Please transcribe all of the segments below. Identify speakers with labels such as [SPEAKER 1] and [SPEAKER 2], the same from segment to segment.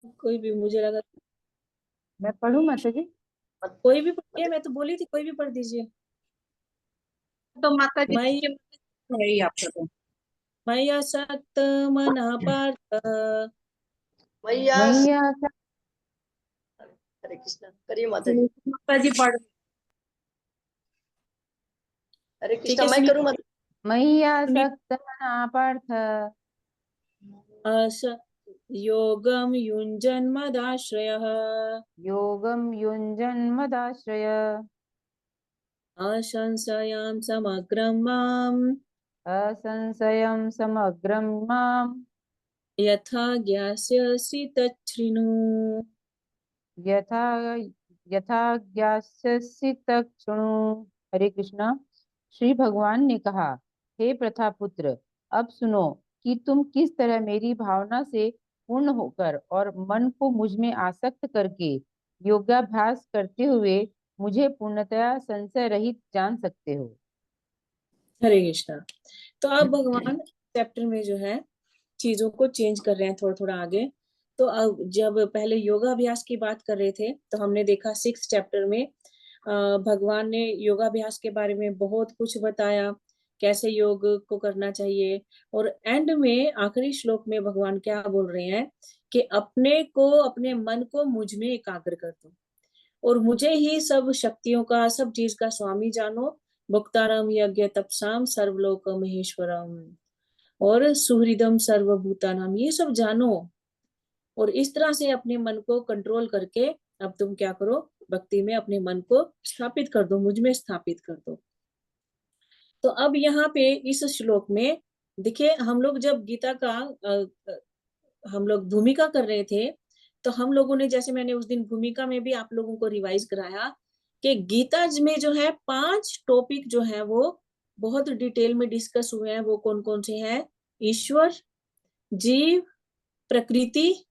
[SPEAKER 1] कोई भी, मुझे लगा।
[SPEAKER 2] मैं पढ़ूं माता जी?
[SPEAKER 1] कोई भी पढ़िए, मैं तो बोली थी कोई भी पढ़ दीजिए।
[SPEAKER 3] तो माता जी
[SPEAKER 1] मयि
[SPEAKER 3] है ही आपका तो।
[SPEAKER 1] मय्या सक्त मनः पार्थ।
[SPEAKER 3] भैया
[SPEAKER 2] मैया
[SPEAKER 3] हरे कृष्णा करिए माता जी। माता जी पढ़। हरे
[SPEAKER 1] ठीक
[SPEAKER 3] कृष्णा
[SPEAKER 1] है,
[SPEAKER 3] मैं
[SPEAKER 1] सुनिए
[SPEAKER 3] करूँ माता।
[SPEAKER 2] मैया
[SPEAKER 1] सुनिए।
[SPEAKER 2] सक्त मना पार्थ।
[SPEAKER 1] अस योगम युञ्जन्मदाश्रयः।
[SPEAKER 2] योगम युञ्जन्मदाश्रय।
[SPEAKER 1] असंशयं समग्रं माम्
[SPEAKER 2] असंशयं समग्रं माम्।
[SPEAKER 1] यथा ज्ञास्यसि तच्छृणु।
[SPEAKER 2] यथा यथा ज्ञास्यसि तत् शृणु। हरे कृष्णा। श्री भगवान ने कहा, हे प्रथापुत्र, अब सुनो कि तुम किस तरह मेरी भावना से पूर्ण होकर और मन को मुझ में आसक्त करके योगाभ्यास करते हुए मुझे पूर्णतया संशय रहित जान सकते हो।
[SPEAKER 1] हरे कृष्णा। तो अब भगवान चैप्टर में जो है चीजों को चेंज कर रहे हैं थोड़ा थोड़ा आगे। तो अब जब पहले योगाभ्यास की बात कर रहे थे तो हमने देखा 6 चैप्टर में भगवान ने योगाभ्यास के बारे में बहुत कुछ बताया, कैसे योग को करना चाहिए। और एंड में आखिरी श्लोक में भगवान क्या बोल रहे हैं कि अपने को, अपने मन को मुझ में एकाग्र कर दो और मुझे ही सब शक्तियों का, सब चीज का स्वामी जानो। भुक्तारम यज्ञ तपसाम सर्वलोक महेश्वरम और सुहृदम सर्वभूतानाम, ये सब जानो। और इस तरह से अपने मन को कंट्रोल करके अब तुम क्या करो, भक्ति में अपने मन को स्थापित कर दो, मुझ में स्थापित कर दो। तो अब यहाँ पे इस श्लोक में देखिए, हम लोग जब गीता का हम लोग भूमिका कर रहे थे तो हम लोगों ने, जैसे मैंने उस दिन भूमिका में भी आप लोगों को रिवाइज कराया कि गीता में जो है 5 टॉपिक जो है वो बहुत डिटेल में डिस्कस हुए हैं। वो कौन कौन से हैं? ईश्वर, जीव, प्रकृति,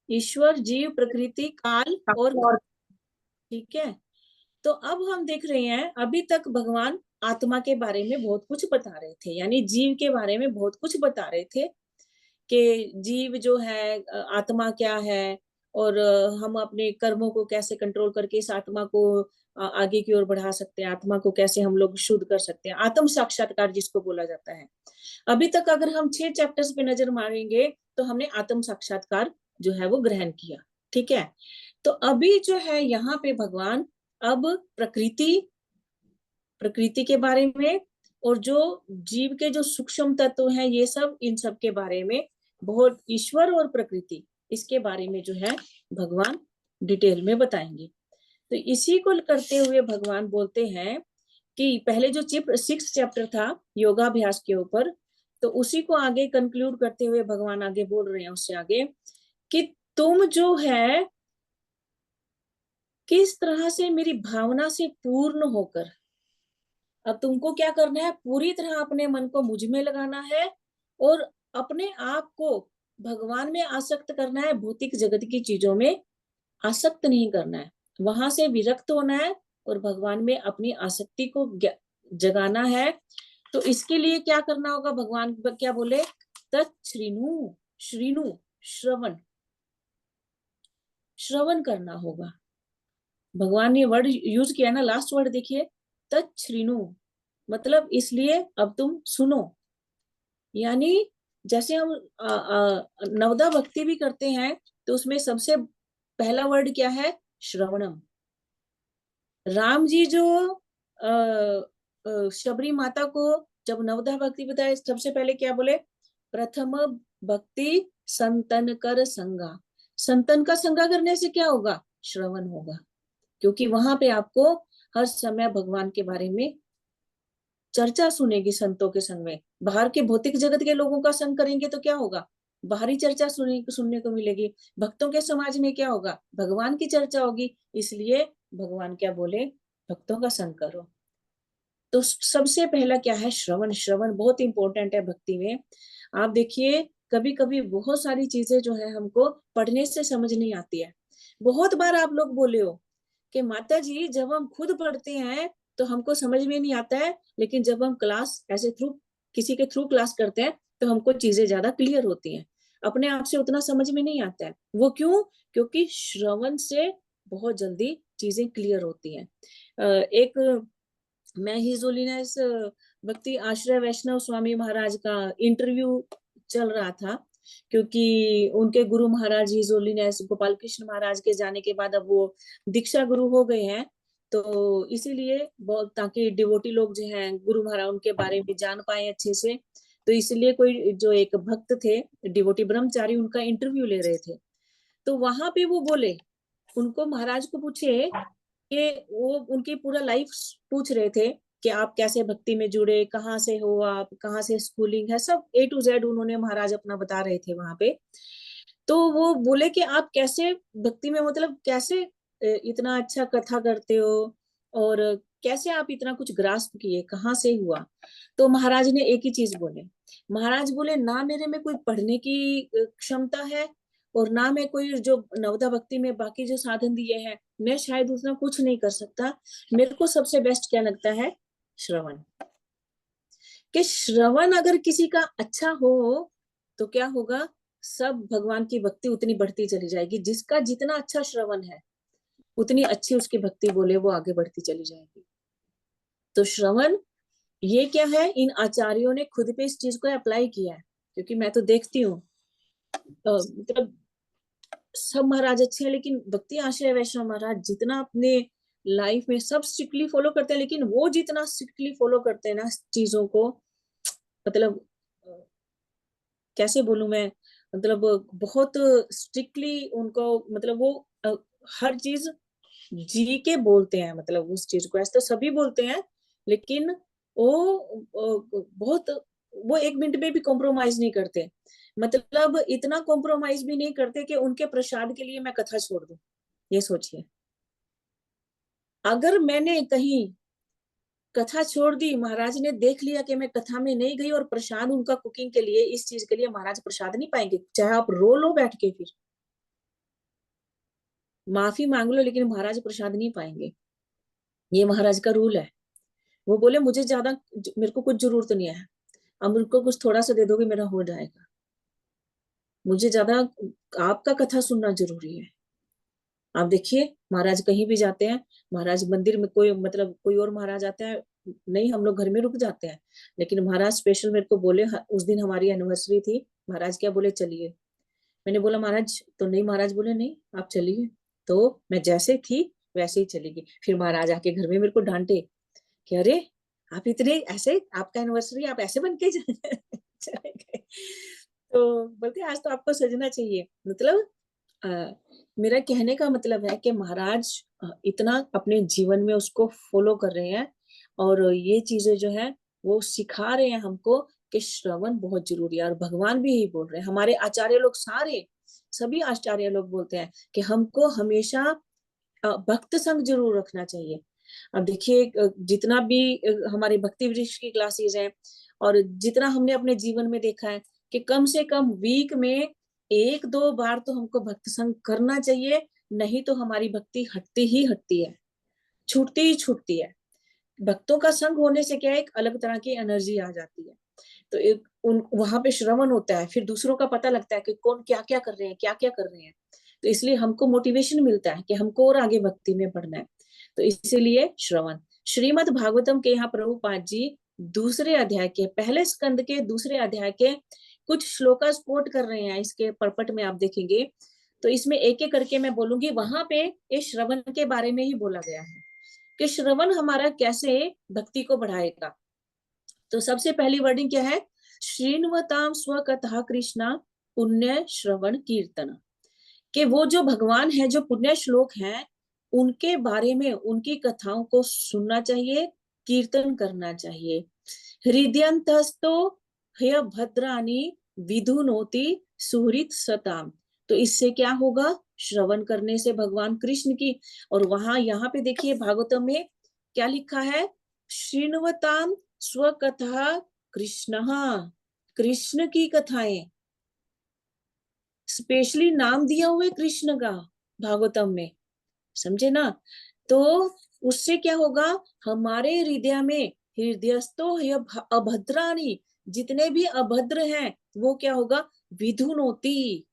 [SPEAKER 1] ईश्वर, जीव, प्रकृति, काल और
[SPEAKER 3] और
[SPEAKER 1] ठीक है। तो अब हम देख रहे हैं, अभी तक भगवान आत्मा के बारे में बहुत कुछ बता रहे थे, यानी जीव के बारे में बहुत कुछ बता रहे थे कि जीव जो है आत्मा क्या है और हम अपने कर्मों को कैसे कंट्रोल करके इस आत्मा को आगे की ओर बढ़ा सकते हैं, आत्मा को कैसे हम लोग शुद्ध कर सकते हैं, आत्म साक्षात्कार जिसको बोला जाता है। अभी तक अगर हम 6 चैप्टर्स पे नजर मारेंगे तो हमने आत्म साक्षात्कार जो है वो ग्रहण किया। ठीक है। तो अभी जो है यहाँ पे भगवान अब प्रकृति, प्रकृति के बारे में और जो जीव के जो सूक्ष्म तत्व हैं ये सब, इन सब के बारे में बहुत, ईश्वर और प्रकृति, इसके बारे में जो है भगवान डिटेल में बताएंगे। तो इसी को करते हुए भगवान बोलते हैं कि पहले जो 6 चैप्टर था योगाभ्यास के ऊपर, तो उसी को आगे कंक्लूड करते हुए भगवान आगे बोल रहे हैं उससे आगे कि तुम जो है किस तरह से मेरी भावना से पूर्ण होकर, अब तुमको क्या करना है, पूरी तरह अपने मन को मुझ में लगाना है और अपने आप को भगवान में आसक्त करना है, भौतिक जगत की चीजों में आसक्त नहीं करना है, वहां से विरक्त होना है और भगवान में अपनी आसक्ति को जगाना है। तो इसके लिए क्या करना होगा, भगवान क्या बोले, तच्छृणु, श्रीनु, श्रवण, श्रवण करना होगा। भगवान ने वर्ड यूज किया ना, लास्ट वर्ड देखिए, तच्छृणु, मतलब इसलिए अब तुम सुनो। यानी जैसे हम नवदा भक्ति भी करते हैं तो उसमें सबसे पहला वर्ड क्या है, श्रवणम। राम जी जो शबरी माता को जब नवदा भक्ति बताए सबसे पहले क्या बोले, प्रथम भक्ति संतन कर संगा। संतन का संगा करने से क्या होगा, श्रवण होगा, क्योंकि वहां पे आपको हर समय भगवान के बारे में चर्चा सुनेगी संतों के संग में। बाहर के भौतिक जगत के लोगों का संग करेंगे तो क्या होगा, बाहरी चर्चा सुनने को मिलेगी। भक्तों के समाज में क्या होगा, भगवान की चर्चा होगी। इसलिए भगवान क्या बोले, भक्तों का संग करो। तो सबसे पहला क्या है, श्रवण। श्रवण बहुत इंपॉर्टेंट है भक्ति में। आप देखिए, कभी कभी बहुत सारी चीजें जो है हमको पढ़ने से समझ नहीं आती है। बहुत बार आप लोग बोले हो कि माता जी जब हम खुद पढ़ते हैं तो हमको समझ में नहीं आता है, लेकिन जब हम क्लास ऐसे थ्रू, किसी के थ्रू क्लास करते हैं तो हमको चीजें ज्यादा क्लियर होती हैं। अपने आप से उतना समझ में नहीं आता है। वो क्यों? क्योंकि श्रवण से बहुत जल्दी चीजें क्लियर होती हैं। एक मैं हिज होलीनेस भक्ति आश्रय वैष्णव स्वामी महाराज का इंटरव्यू चल रहा था, क्योंकि उनके गुरु महाराज हिज होलीनेस गोपाल कृष्ण महाराज के जाने के बाद अब वो दीक्षा गुरु हो गए हैं, तो इसीलिए बहुत, ताकि डिवोटी लोग जो हैं गुरु महाराज उनके बारे में जान पाए अच्छे से, तो इसलिए कोई जो एक भक्त थे डिवोटी ब्रह्मचारी उनका इंटरव्यू ले रहे थे। तो वहां पे वो बोले, उनको महाराज को पूछे कि वो उनकी पूरा लाइफ पूछ रहे थे कि आप कैसे भक्ति में जुड़े, कहाँ से हो आप, कहाँ से स्कूलिंग है, सब A to Z उन्होंने महाराज अपना बता रहे थे वहां पे। तो वो बोले कि आप कैसे भक्ति में, मतलब कैसे इतना अच्छा कथा करते हो और कैसे आप इतना कुछ ग्रास्प किए, कहाँ से हुआ? तो महाराज ने एक ही चीज बोले, महाराज बोले ना मेरे में कोई पढ़ने की क्षमता है और ना मैं कोई जो नवदा भक्ति में बाकी जो साधन दिए हैं मैं शायद उतना कुछ नहीं कर सकता, मेरे को सबसे बेस्ट क्या लगता है? श्रवण। कि श्रवण अगर किसी का अच्छा हो तो क्या होगा, सब भगवान की भक्ति उतनी बढ़ती चली जाएगी। जिसका जितना अच्छा श्रवण है उतनी अच्छी उसकी भक्ति बोले वो आगे बढ़ती चली जाएगी। तो श्रवण ये क्या है, इन आचार्यों ने खुद पे इस चीज को अप्लाई किया है, क्योंकि मैं तो देखती हूँ मतलब सब महाराज अच्छे हैं, लेकिन भक्ति आश्रय वैष्णव महाराज जितना अपने लाइफ में सब स्ट्रिक्टली फॉलो करते हैं, लेकिन वो जितना स्ट्रिक्टली फॉलो करते हैं ना चीजों को, मतलब कैसे बोलूं मैं, मतलब बहुत स्ट्रिक्टली उनको, मतलब वो हर चीज जी के बोलते हैं, मतलब उस चीज को ऐसे तो सभी बोलते हैं, लेकिन बहुत वो एक मिनट में भी कॉम्प्रोमाइज नहीं करते। मतलब इतना कॉम्प्रोमाइज भी नहीं करते कि उनके प्रसाद के लिए मैं कथा छोड़ दूं। ये सोचिए, अगर मैंने कहीं कथा छोड़ दी, महाराज ने देख लिया कि मैं कथा में नहीं गई और प्रसाद उनका कुकिंग के लिए, इस चीज के लिए महाराज प्रसाद नहीं पाएंगे, चाहे आप रो लो बैठ के, फिर माफी मांग लो, लेकिन महाराज प्रसाद नहीं पाएंगे। ये महाराज का रूल है। वो बोले मुझे ज्यादा, मेरे को कुछ जरूरत नहीं है, अब मुझको कुछ थोड़ा सा दे दोगे मेरा हो जाएगा, मुझे ज्यादा आपका कथा सुनना जरूरी है। आप देखिए महाराज कहीं भी जाते हैं, महाराज मंदिर में कोई, मतलब कोई और महाराज आते हैं, नहीं हम लोग घर में रुक जाते हैं, लेकिन महाराज स्पेशल मेरे को बोले, उस दिन हमारी एनिवर्सरी थी, महाराज क्या बोले, चलिए। मैंने बोला महाराज, तो नहीं, महाराज बोले नहीं आप चलिए। तो मैं जैसे थी वैसे ही चली गई। फिर महाराज आके घर में मेरे को डांटे कि अरे आप इतने ऐसे, आपका एनिवर्सरी आप ऐसे बन के चले गए। तो बोलते आज तो आपको सजना चाहिए। मतलब मेरा कहने का मतलब है कि महाराज इतना अपने जीवन में उसको फॉलो कर रहे हैं, और ये चीजें जो है वो सिखा रहे हैं हमको कि श्रवण बहुत जरूरी है। और भगवान भी यही बोल रहे हैं, हमारे आचार्य लोग सारे, सभी आचार्य लोग बोलते हैं कि हमको हमेशा भक्त संग जरूर रखना चाहिए। अब देखिए जितना भी हमारे भक्ति वृक्ष की क्लासेस हैं, और जितना हमने अपने जीवन में देखा है कि कम से कम वीक में 1-2 बार तो हमको भक्त संग करना चाहिए, नहीं तो हमारी भक्ति हटती ही हटती है, छूटती ही छूटती है। भक्तों का संग होने से क्या है, एक अलग तरह की एनर्जी आ जाती है। तो एक उन वहां पे श्रवण होता है, फिर दूसरों का पता लगता है कि कौन क्या क्या कर रहे हैं, क्या क्या कर रहे हैं, तो इसलिए हमको मोटिवेशन मिलता है कि हमको और आगे भक्ति में बढ़ना है। तो इसीलिए श्रवण। श्रीमद् भागवतम के यहाँ प्रभुपाद जी दूसरे अध्याय के, पहले स्कंद के दूसरे अध्याय के कुछ श्लोकास कोट कर रहे हैं, इसके परपट में आप देखेंगे। तो इसमें एक एक करके मैं बोलूंगी, वहां पे इस श्रवण के बारे में ही बोला गया है कि श्रवण हमारा कैसे भक्ति को बढ़ाएगा। तो सबसे पहली वर्डिंग क्या है, श्रीन्वताम स्वकथा कृष्णा पुण्य श्रवण कीर्तन। कि वो जो भगवान है, जो पुण्य श्लोक हैं, उनके बारे में, उनकी कथाओं को सुनना चाहिए, कीर्तन करना चाहिए। हृदयंतस्तो हय भद्रानी विधुनोति सुहृत सताम। तो इससे क्या होगा, श्रवण करने से भगवान कृष्ण की, और वहां यहाँ पे देखिए भागवतम में क्या लिखा है, श्रीन्वताम स्वकथा कृष्ण, कृष्ण की कथाएं, स्पेशली नाम दिया हुआ है कृष्ण का भागवतम में, समझे ना। तो उससे क्या होगा, हमारे हृदय में, हृदयस्थो अभद्राणी, जितने भी अभद्र हैं वो क्या होगा, विधुनोति।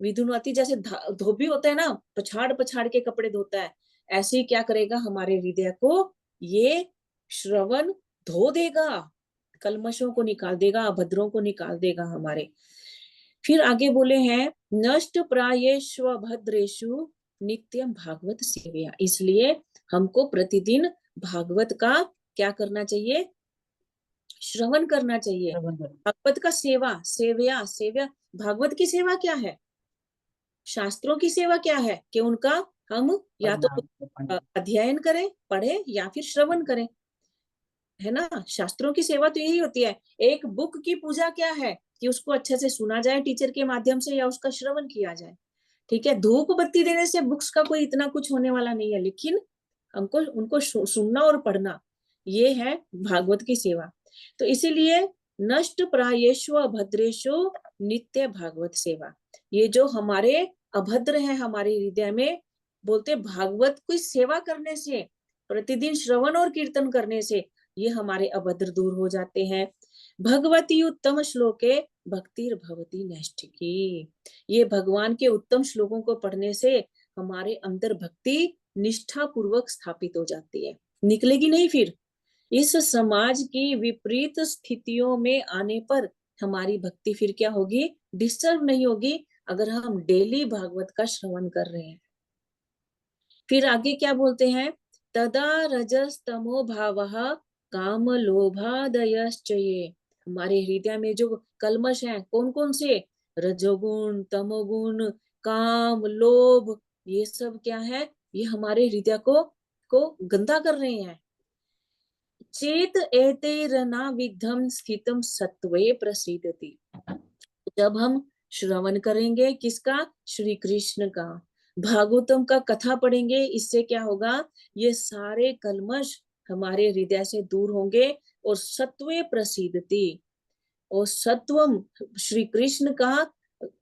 [SPEAKER 1] विधुनोति जैसे धोबी होता है ना, पछाड़ पछाड़ के कपड़े धोता है, ऐसे ही क्या करेगा हमारे हृदय को ये श्रवण धो देगा, कलमशों को निकाल देगा, अभद्रों को निकाल देगा हमारे। फिर आगे बोले हैं नष्ट प्रायेष्व भद्रेषु नित्यम भागवत सेवया। इसलिए हमको प्रतिदिन भागवत का क्या करना चाहिए, श्रवण करना चाहिए।
[SPEAKER 2] श्रवण करो।
[SPEAKER 1] भागवत का सेवा, सेवया, सेवा, भागवत की सेवा क्या है, शास्त्रों की सेवा क्या है कि उनका हम या तो अध्ययन करें, पढ़े, या फिर श्रवण करें, है ना। शास्त्रों की सेवा तो यही होती है। एक बुक की पूजा क्या है कि उसको अच्छे से सुना जाए टीचर के माध्यम से, या उसका श्रवण किया जाए। ठीक है, धूप बत्ती देने से बुक्स का कोई इतना कुछ होने वाला नहीं है, लेकिन हमको उनको सुनना और पढ़ना, ये है भागवत की सेवा। तो इसीलिए नष्ट प्रायेषु भद्रेशु नित्य भागवत सेवा। ये जो हमारे अभद्र है हमारे हृदय में, बोलते भागवत की सेवा करने से, प्रतिदिन श्रवण और कीर्तन करने से ये हमारे अभद्र दूर हो जाते हैं। भगवती उत्तम श्लोके भक्तिर भवती नैष्ठिकी। ये भगवान के उत्तम श्लोकों को पढ़ने से हमारे अंदर भक्ति निष्ठा पूर्वक स्थापित हो जाती है, निकलेगी नहीं। फिर इस समाज की विपरीत स्थितियों में आने पर हमारी भक्ति फिर क्या होगी, डिस्टर्ब नहीं होगी, अगर हम डेली भागवत का श्रवण कर रहे हैं। फिर आगे क्या बोलते हैं, तदा रजस्तमो भावः काम लोभादयश्चये। हमारे हृदय में जो कल्मश है कौन कौन से, रजोगुण, तमोगुण, काम, लोभ, ये सब क्या है, ये हमारे हृदय को गंदा कर रहे हैं। चेत एतैरना विद्धम स्थितम सत्वे प्रसीदति। जब हम श्रवण करेंगे किसका, श्री कृष्ण का, भागवतम का कथा पढ़ेंगे, इससे क्या होगा, ये सारे कल्मश हमारे हृदय से दूर होंगे और सत्वे प्रसीदति, और सत्वम श्री कृष्ण का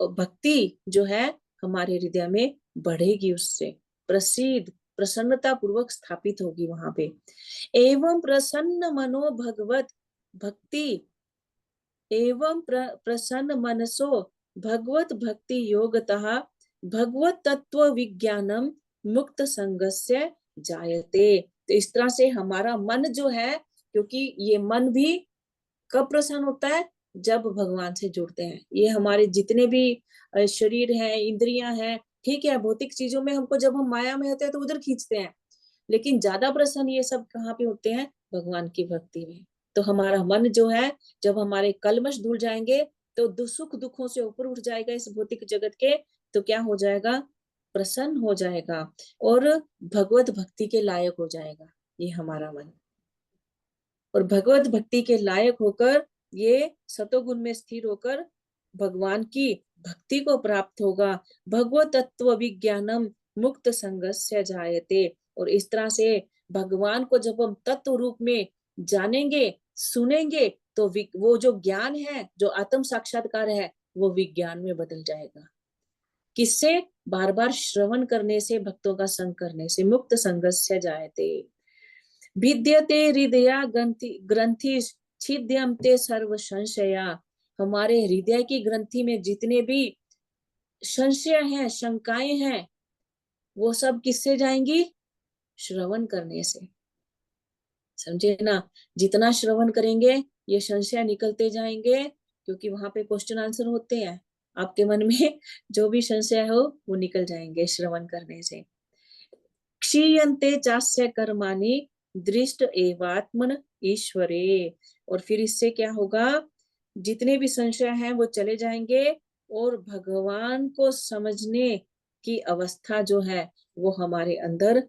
[SPEAKER 1] भक्ति जो है हमारे हृदय में बढ़ेगी, उससे प्रसिद्ध प्रसन्नता पूर्वक स्थापित होगी वहां पे। एवं प्रसन्न मनो भगवत भक्ति, एवं प्रसन्न मनसो भगवत भक्ति योगतः भगवत तत्व विज्ञानम मुक्त संगस्य जायते। तो इस तरह से हमारा मन जो है, क्योंकि ये मन भी कब प्रसन्न होता है, जब भगवान से जुड़ते हैं। ये हमारे जितने भी शरीर है, इंद्रियां हैं, ठीक है, भौतिक चीजों में हमको जब हम माया में होते हैं तो उधर खींचते हैं, लेकिन ज्यादा प्रसन्न ये सब कहाँ पे होते हैं, भगवान की भक्ति में। तो हमारा मन जो है, जब हमारे कल्मश धुल जाएंगे तो सुख दुखों से ऊपर उठ जाएगा इस भौतिक जगत के, तो क्या हो जाएगा, प्रसन्न हो जाएगा और भगवत भक्ति के लायक हो जाएगा ये हमारा मन। और भगवत भक्ति के लायक होकर ये सतोगुण में स्थिर होकर भगवान की भक्ति को प्राप्त होगा। भगवत तत्व विज्ञानम मुक्त संगस्य जायते। और इस तरह से भगवान को जब हम तत्व रूप में जानेंगे, सुनेंगे, तो वो जो ज्ञान है, जो आत्म साक्षात्कार है, वो विज्ञान में बदल जाएगा। किससे, बार बार श्रवण करने से, भक्तों का संग करने से। मुक्त संगस्य जायते। विद्यते हृदया ग्रंथि छिद्यन्ते सर्व संशया। हमारे हृदय की ग्रंथि में जितने भी संशय हैं, शंकाएं हैं, वो सब किससे जाएंगी, श्रवण करने से। समझे ना, जितना श्रवण करेंगे ये संशय निकलते जाएंगे, क्योंकि वहां पे क्वेश्चन आंसर होते हैं। आपके मन में जो भी संशय हो वो निकल जाएंगे श्रवण करने से। क्षीयन्ते चास्य कर्माणि दृष्ट एवात्मन ईश्वरे। और फिर इससे क्या होगा, जितने भी संशय हैं वो चले जाएंगे, और भगवान को समझने की अवस्था जो है वो हमारे अंदर,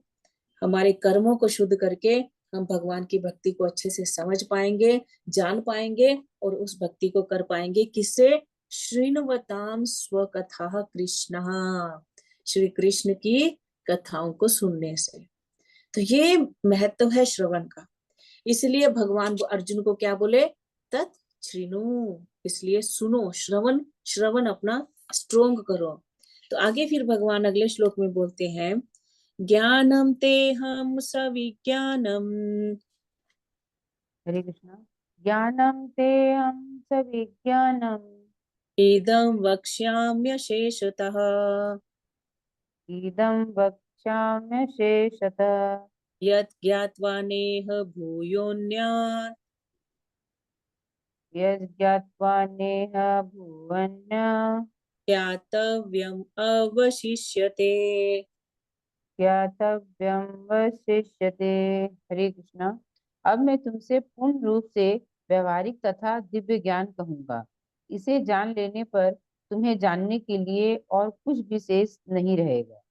[SPEAKER 1] हमारे कर्मों को शुद्ध करके हम भगवान की भक्ति को अच्छे से समझ पाएंगे, जान पाएंगे, और उस भक्ति को कर पाएंगे। किससे, श्रृण्वताम स्वकथा कृष्ण, श्री कृष्ण की कथाओं को सुनने से। तो ये महत्व है श्रवण का। इसलिए भगवान अर्जुन को क्या बोले, तत् श्रृणु, इसलिए सुनो, श्रवण, श्रवण अपना स्ट्रोंग करो। तो आगे फिर भगवान अगले श्लोक में बोलते हैं, ज्ञानम ते हम सविज्ञानम।
[SPEAKER 2] हरे कृष्णा। ज्ञानम ते हम सविज्ञानम
[SPEAKER 1] इदं वक्ष्याम्यशेषतः
[SPEAKER 2] इदं वक्ष्याम्यशेषतः
[SPEAKER 1] यत् ज्ञात्वा नेह भूयोऽन्यात्
[SPEAKER 2] यज्ञात्वा नेह भुवन्न
[SPEAKER 1] ज्ञातव्यम् अवशिष्यते।
[SPEAKER 2] ज्ञातव्यं वशिष्यते। हरे कृष्णा। अब मैं तुमसे पूर्ण रूप से व्यवहारिक तथा दिव्य ज्ञान कहूंगा। इसे जान लेने पर तुम्हें जानने के लिए और कुछ विशेष नहीं रहेगा।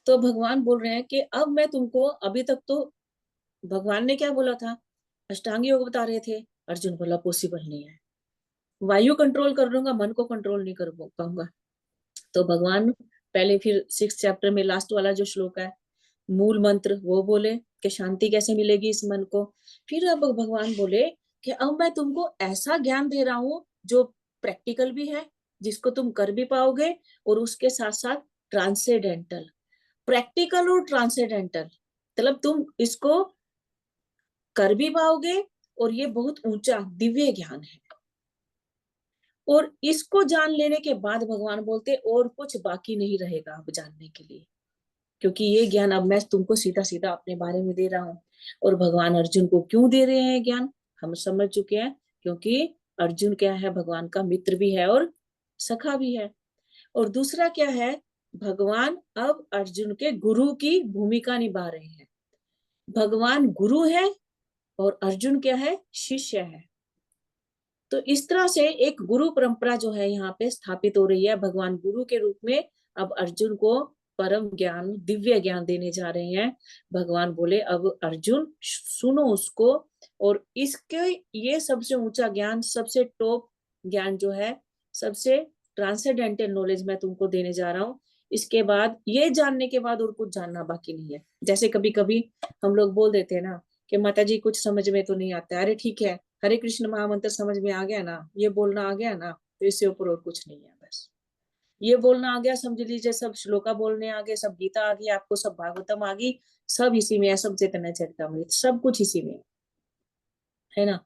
[SPEAKER 1] तो भगवान बोल रहे हैं कि अब मैं तुमको, अभी तक तो भगवान ने क्या बोला था, अष्टांग योग बता रहे थे। अर्जुन बोला पॉसिबल नहीं है, वायु कंट्रोल कर लूंगा, मन को कंट्रोल नहीं कर पाऊंगा। तो भगवान पहले फिर 6 चैप्टर में लास्ट वाला जो श्लोक है, मूल मंत्र वो बोले कि शांति कैसे मिलेगी इस मन को। फिर अब भगवान बोले कि अब मैं तुमको ऐसा ज्ञान दे रहा हूं जो प्रैक्टिकल भी है, जिसको तुम कर भी पाओगे, और उसके साथ साथ ट्रांसेंडेंटल। प्रैक्टिकल और ट्रांसेंडेंटल मतलब तुम इसको कर भी पाओगे, और ये बहुत ऊंचा दिव्य ज्ञान है। और इसको जान लेने के बाद भगवान बोलते और कुछ बाकी नहीं रहेगा अब जानने के लिए, क्योंकि ये ज्ञान अब मैं तुमको सीधा सीधा अपने बारे में दे रहा हूँ। और भगवान अर्जुन को क्यों दे रहे हैं ज्ञान, हम समझ चुके हैं, क्योंकि अर्जुन क्या है, भगवान का मित्र भी है और सखा भी है। और दूसरा क्या है, भगवान अब अर्जुन के गुरु की भूमिका निभा रहे हैं। भगवान गुरु है और अर्जुन क्या है, शिष्य है। तो इस तरह से एक गुरु परंपरा जो है यहाँ पे स्थापित हो रही है। भगवान गुरु के रूप में अब अर्जुन को परम ज्ञान, दिव्य ज्ञान देने जा रहे हैं। भगवान बोले अब अर्जुन सुनो उसको, और इसके ये सबसे ऊंचा ज्ञान, सबसे टॉप ज्ञान जो है, सबसे ट्रांसेंडेंटल नॉलेज मैं तुमको देने जा रहा हूँ। इसके बाद ये जानने के बाद और कुछ जानना बाकी नहीं है। जैसे कभी कभी हम लोग बोल देते हैं ना कि माता जी कुछ समझ में तो नहीं आता, अरे ठीक है, हरे कृष्ण महामंत्र समझ में आ गया ना, ये बोलना आ गया ना, तो इससे ऊपर और कुछ नहीं है। बस ये बोलना आ गया, समझ लीजिए सब श्लोका बोलने आ गए, सब गीता आ गई आपको, सब भागवतम आ गई, सब इसी में है, सब चैतन्य चरितमृत, सब कुछ इसी में है ना।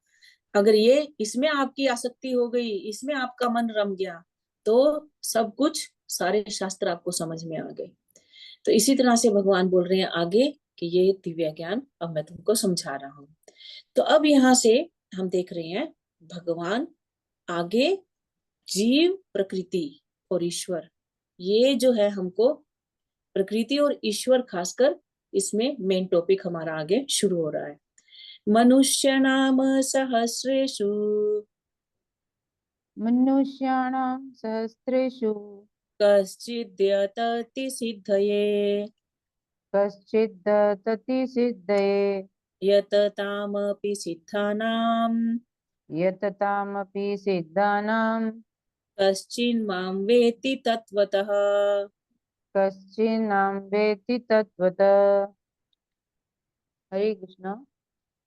[SPEAKER 1] अगर ये इसमें आपकी आसक्ति हो गई, इसमें आपका मन रम गया, तो सब कुछ, सारे शास्त्र आपको समझ में आ गए। तो इसी तरह से भगवान बोल रहे हैं आगे कि ये दिव्य ज्ञान अब मैं तुमको समझा रहा हूँ। तो अब यहाँ से हम देख रहे हैं भगवान आगे जीव, प्रकृति और ईश्वर, ये जो है हमको प्रकृति और ईश्वर खासकर, इसमें मेन टॉपिक हमारा आगे शुरू हो रहा है। मनुष्य नाम सहस्रेषु
[SPEAKER 2] मनुष्याणां सहस्रेषु
[SPEAKER 1] कश्चिद्यतति सिद्धये
[SPEAKER 2] कश्चित् दतति सिद्धये
[SPEAKER 1] यततामपि सिद्धानां
[SPEAKER 2] यततामपि सिद्धानां
[SPEAKER 1] कश्चिन्मां वेत्ति तत्त्वतः।
[SPEAKER 2] कश्चिन्नाम वेत्ति तत्वतः। हरे कृष्णा।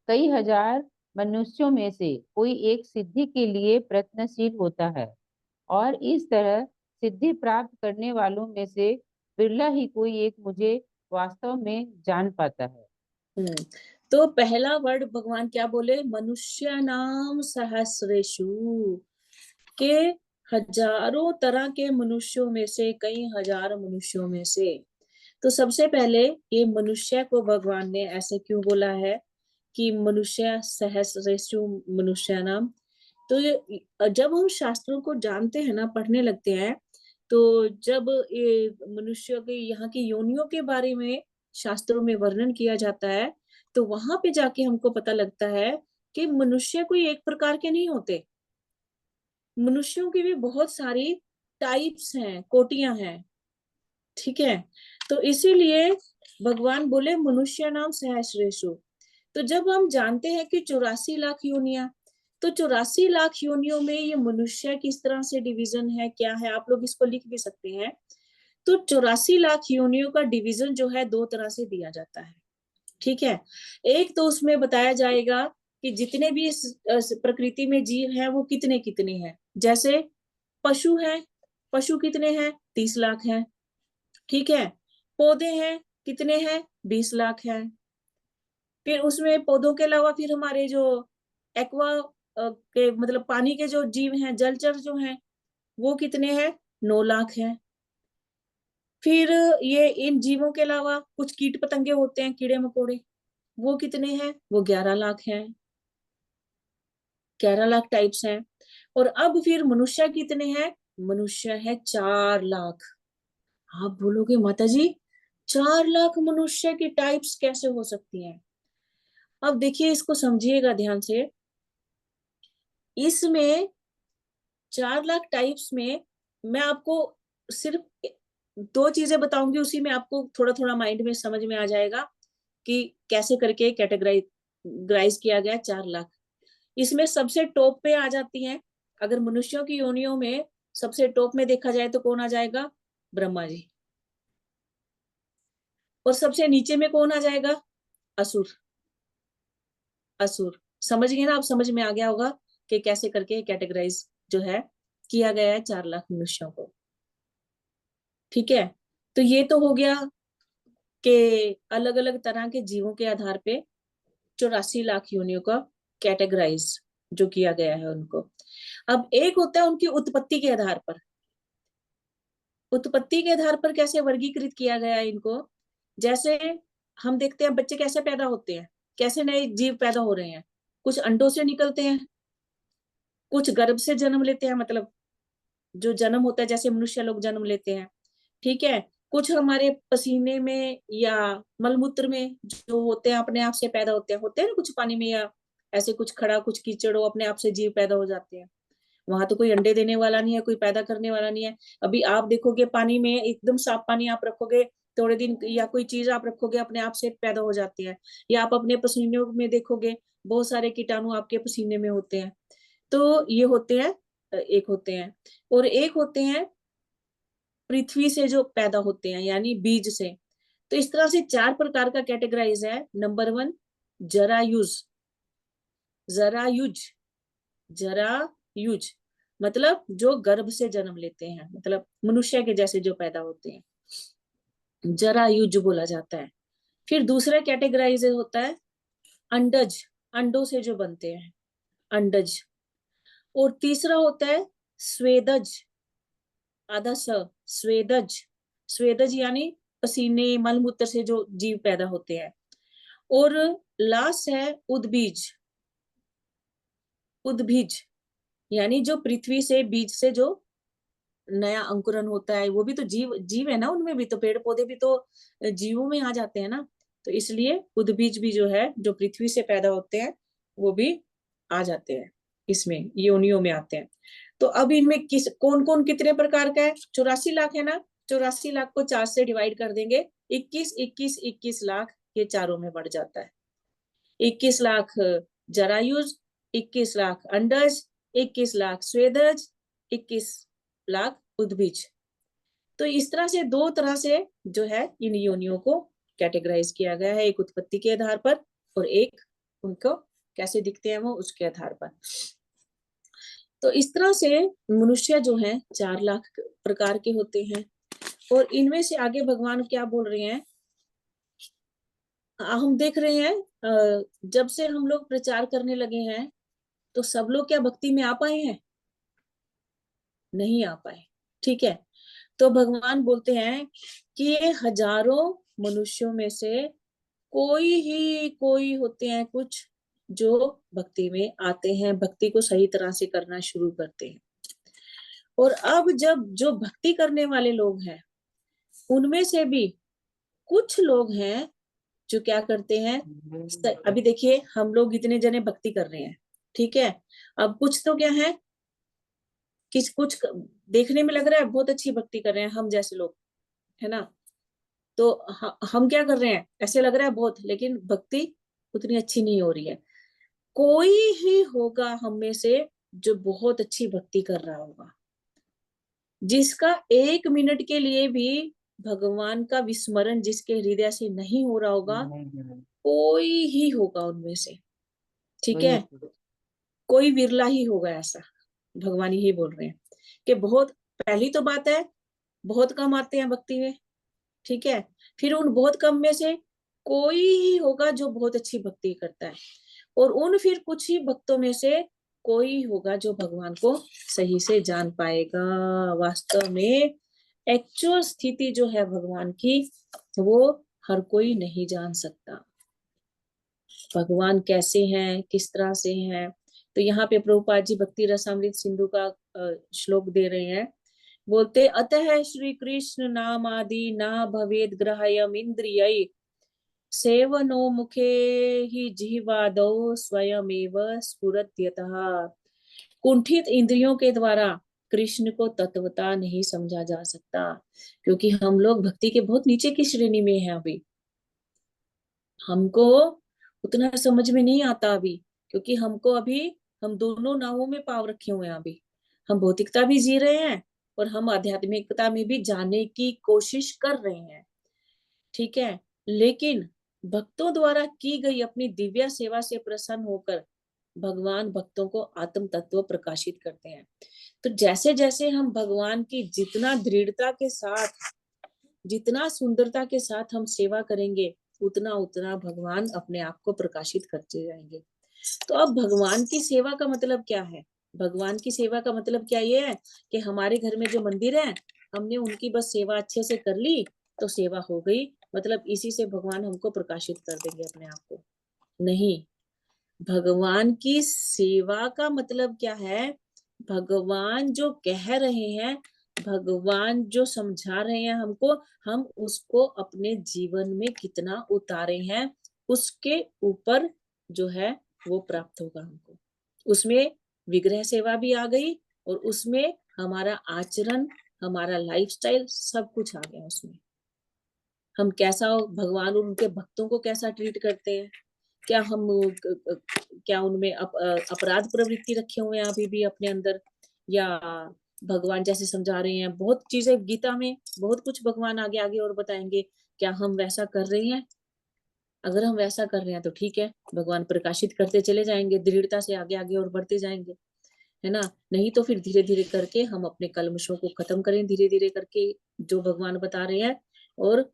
[SPEAKER 2] कई हजार मनुष्यों में से कोई एक सिद्धि के लिए प्रयत्नशील होता है, और इस तरह सिद्धि प्राप्त करने वालों में से बिरला ही कोई एक मुझे वास्तव में जान पाता है।
[SPEAKER 1] तो पहला वर्ड भगवान क्या बोले, मनुष्य नाम सहस्रेषु, के हजारों तरह के मनुष्यों में से, कई हजार मनुष्यों में से। तो सबसे पहले ये मनुष्य को भगवान ने ऐसे क्यों बोला है कि मनुष्य सहस्रेषु मनुष्य नाम। तो जब हम शास्त्रों को जानते हैं ना, पढ़ने लगते हैं, तो जब ये मनुष्य के यहाँ की योनियों के बारे में शास्त्रों में वर्णन किया जाता है, तो वहां पे जाके हमको पता लगता है कि मनुष्य कोई एक प्रकार के नहीं होते। मनुष्यों की भी बहुत सारी टाइप्स हैं, कोटियां हैं, ठीक है। तो इसीलिए भगवान बोले मनुष्य नाम सहस्रेषु। तो जब हम जानते हैं कि 84 लाख योनियां, तो 84 लाख योनियों में ये मनुष्य किस तरह से डिवीजन है, क्या है, आप लोग इसको लिख भी सकते हैं। तो 84 लाख योनियों का डिवीजन जो है 2 तरह से दिया जाता है, ठीक है। एक तो उसमें बताया जाएगा कि जितने भी इस प्रकृति में जीव हैं वो कितने कितने हैं। जैसे पशु हैं, पशु कितने हैं, 30 लाख हैं, ठीक है। पौधे हैं, कितने हैं, 20 लाख हैं। फिर उसमें पौधों के अलावा फिर हमारे जो एक्वा के मतलब पानी के जो जीव हैं, जलचर जो हैं, वो कितने हैं? 9 लाख हैं। फिर ये इन जीवों के अलावा कुछ कीट पतंगे होते हैं, कीड़े मकोड़े, वो कितने हैं? वो 11 लाख हैं। 11 लाख टाइप्स हैं। और अब फिर मनुष्य कितने हैं? मनुष्य है 4 लाख। आप बोलोगे माता जी 4 लाख मनुष्य की टाइप्स कैसे हो सकती हैं? अब देखिए, इसको समझिएगा ध्यान से। इसमें 4 लाख टाइप्स में मैं आपको सिर्फ 2 चीजें बताऊंगी, उसी में आपको थोड़ा थोड़ा माइंड में समझ में आ जाएगा कि कैसे करके कैटेगराइज किया गया 4 लाख। इसमें सबसे टॉप पे आ जाती हैं, अगर मनुष्यों की योनियों में सबसे टॉप में देखा जाए तो कौन आ जाएगा? ब्रह्मा जी। और सबसे नीचे में कौन आ जाएगा? असुर। असुर। समझ गए ना? आप समझ में आ गया होगा कि कैसे करके कैटेगराइज जो है किया गया है 4 लाख मनुष्यों को। ठीक है, तो ये तो हो गया कि अलग अलग तरह के जीवों के आधार पे 84 लाख योनियों का कैटेगराइज जो किया गया है उनको। अब एक होता है उनकी उत्पत्ति के आधार पर। उत्पत्ति के आधार पर कैसे वर्गीकृत किया गया है इनको? जैसे हम देखते हैं बच्चे कैसे पैदा होते हैं, कैसे नए जीव पैदा हो रहे हैं। कुछ अंडों से निकलते हैं, कुछ गर्भ से जन्म लेते हैं, मतलब जो जन्म होता है जैसे मनुष्य लोग जन्म लेते हैं। ठीक है, कुछ हमारे पसीने में या मलमूत्र में जो होते हैं अपने आप से पैदा होते हैं ना, कुछ पानी में या ऐसे कुछ खड़ा कुछ कीचड़ हो, अपने आप से जीव पैदा हो जाते हैं। वहां तो कोई अंडे देने वाला नहीं है, कोई पैदा करने वाला नहीं है। अभी आप देखोगे पानी में, एकदम साफ पानी आप रखोगे थोड़े दिन, या कोई चीज आप रखोगे अपने आप से पैदा हो जाती है। या आप अपने पसीने में देखोगे बहुत सारे कीटाणु आपके पसीने में होते हैं। तो ये होते हैं, एक होते हैं। और एक होते हैं पृथ्वी से जो पैदा होते हैं, यानी बीज से। तो इस तरह से 4 प्रकार का कैटेगराइज है। नंबर 1 जरायुज। जरायुज। जरायुज मतलब जो गर्भ से जन्म लेते हैं, मतलब मनुष्य के जैसे जो पैदा होते हैं, जरायुज बोला जाता है। फिर दूसरा कैटेगराइज होता है अंडज। अंडों से जो बनते हैं, अंडज। और तीसरा होता है स्वेदज। आधा स, स्वेदज। स्वेदज यानी पसीने मलमूत्र से जो जीव पैदा होते हैं। और लास्ट है उद्बीज। उद्बीज यानी जो पृथ्वी से बीज से जो नया अंकुरन होता है, वो भी तो जीव जीव है ना, उनमें भी तो पेड़ पौधे भी तो जीवों में आ जाते हैं ना। तो इसलिए उद्बीज भी जो है, जो पृथ्वी से पैदा होते हैं, वो भी आ जाते हैं इसमें, योनियों में आते हैं। तो अब इनमें किस कौन कौन कितने प्रकार का है? 84 लाख है ना। 84 लाख को 4 से डिवाइड कर देंगे, 21 21 21 लाख ये चारों में बढ़ जाता है। 21 लाख जरायुज, 21 लाख अंडज, 21 लाख स्वेदज, 21 लाख उद्भिज। तो इस तरह से 2 तरह से जो है इन योनियों को कैटेगराइज किया गया है, एक उत्पत्ति के आधार पर और एक उनको कैसे दिखते हैं वो उसके आधार पर। तो इस तरह से मनुष्य जो है 4 लाख प्रकार के होते हैं। और इनमें से आगे भगवान क्या बोल रहे हैं, हम देख रहे हैं जब से हम लोग प्रचार करने लगे हैं तो सब लोग क्या भक्ति में आ पाए हैं? नहीं आ पाए। ठीक है, तो भगवान बोलते हैं कि ये हजारों मनुष्यों में से कोई ही कोई होते हैं कुछ जो भक्ति में आते हैं, भक्ति को सही तरह से करना शुरू करते हैं। और अब जब जो भक्ति करने वाले लोग हैं उनमें से भी कुछ लोग हैं जो क्या करते हैं, अभी देखिए हम लोग इतने जने भक्ति कर रहे हैं, ठीक है। अब कुछ तो क्या है, किस कुछ देखने में लग रहा है बहुत अच्छी भक्ति कर रहे हैं हम जैसे लोग, है ना। तो हम क्या कर रहे हैं, ऐसे लग रहा है बहुत, लेकिन भक्ति उतनी अच्छी नहीं हो रही है। कोई ही होगा हम में से जो बहुत अच्छी भक्ति कर रहा होगा, जिसका 1 मिनट के लिए भी भगवान का विस्मरण जिसके हृदय से नहीं हो रहा होगा, कोई ही होगा उनमें से। ठीक है, कोई विरला ही होगा ऐसा। भगवान यही बोल रहे हैं कि बहुत पहली तो बात है बहुत कम आते हैं भक्ति में। ठीक है, फिर उन बहुत कम में से कोई ही होगा जो बहुत अच्छी भक्ति करता है। और उन फिर कुछ ही भक्तों में से कोई होगा जो भगवान को सही से जान पाएगा। वास्तव में एक्चुअल स्थिति जो है भगवान की, वो हर कोई नहीं जान सकता। भगवान कैसे हैं, किस तरह से हैं। तो यहाँ पे प्रभुपाद जी भक्ति रसामृत सिंधु का श्लोक दे रहे हैं। बोलते अतः श्री कृष्ण नाम आदि ना भवेद ग्रहयम इंद्रिय सेवनो मुखे ही जिह्वादौ स्वयमेव स्फुरत्यतः। कुंठित इंद्रियों के द्वारा कृष्ण को तत्वता नहीं समझा जा सकता, क्योंकि हम लोग भक्ति के बहुत नीचे की श्रेणी में हैं अभी। हमको उतना समझ में नहीं आता अभी, क्योंकि हमको अभी हम दोनों नावों में पाव रखे हुए हैं। अभी हम भौतिकता भी जी रहे हैं और हम आध्यात्मिकता में भी जाने की कोशिश कर रहे हैं, ठीक है। लेकिन भक्तों द्वारा की गई अपनी दिव्य सेवा से प्रसन्न होकर भगवान भक्तों को आत्म तत्व प्रकाशित करते हैं। तो जैसे जैसे हम भगवान की जितना दृढ़ता के साथ, जितना सुंदरता के साथ हम सेवा करेंगे, उतना उतना भगवान अपने आप को प्रकाशित करते जाएंगे। तो अब भगवान की सेवा का मतलब क्या है? भगवान की सेवा का मतलब क्या ये है कि हमारे घर में जो मंदिर है, हमने उनकी बस सेवा अच्छे से कर ली तो सेवा हो गई, मतलब इसी से भगवान हमको प्रकाशित कर देंगे अपने आप को? नहीं। भगवान की सेवा का मतलब क्या है? भगवान जो कह रहे हैं, भगवान जो समझा रहे हैं हमको, हम उसको अपने जीवन में कितना उतारे हैं, उसके ऊपर जो है वो प्राप्त होगा हमको। उसमें विग्रह सेवा भी आ गई और उसमें हमारा आचरण, हमारा लाइफस्टाइल सब कुछ आ गया उसमें। हम कैसा भगवान और उनके भक्तों को कैसा ट्रीट करते हैं, क्या हम क्या उनमें अपराध प्रवृत्ति रखे हुए हैं अभी भी अपने अंदर, या भगवान जैसे समझा रहे हैं बहुत चीजें गीता में, बहुत कुछ भगवान आगे आगे और बताएंगे, क्या हम वैसा कर रहे हैं? अगर हम वैसा कर रहे हैं तो ठीक है, भगवान प्रकाशित करते चले जाएंगे, दृढ़ता से आगे आगे और बढ़ते जाएंगे, है ना। नहीं तो फिर धीरे धीरे करके हम अपने कल्मशों को खत्म करें, धीरे धीरे करके जो भगवान बता रहे हैं, और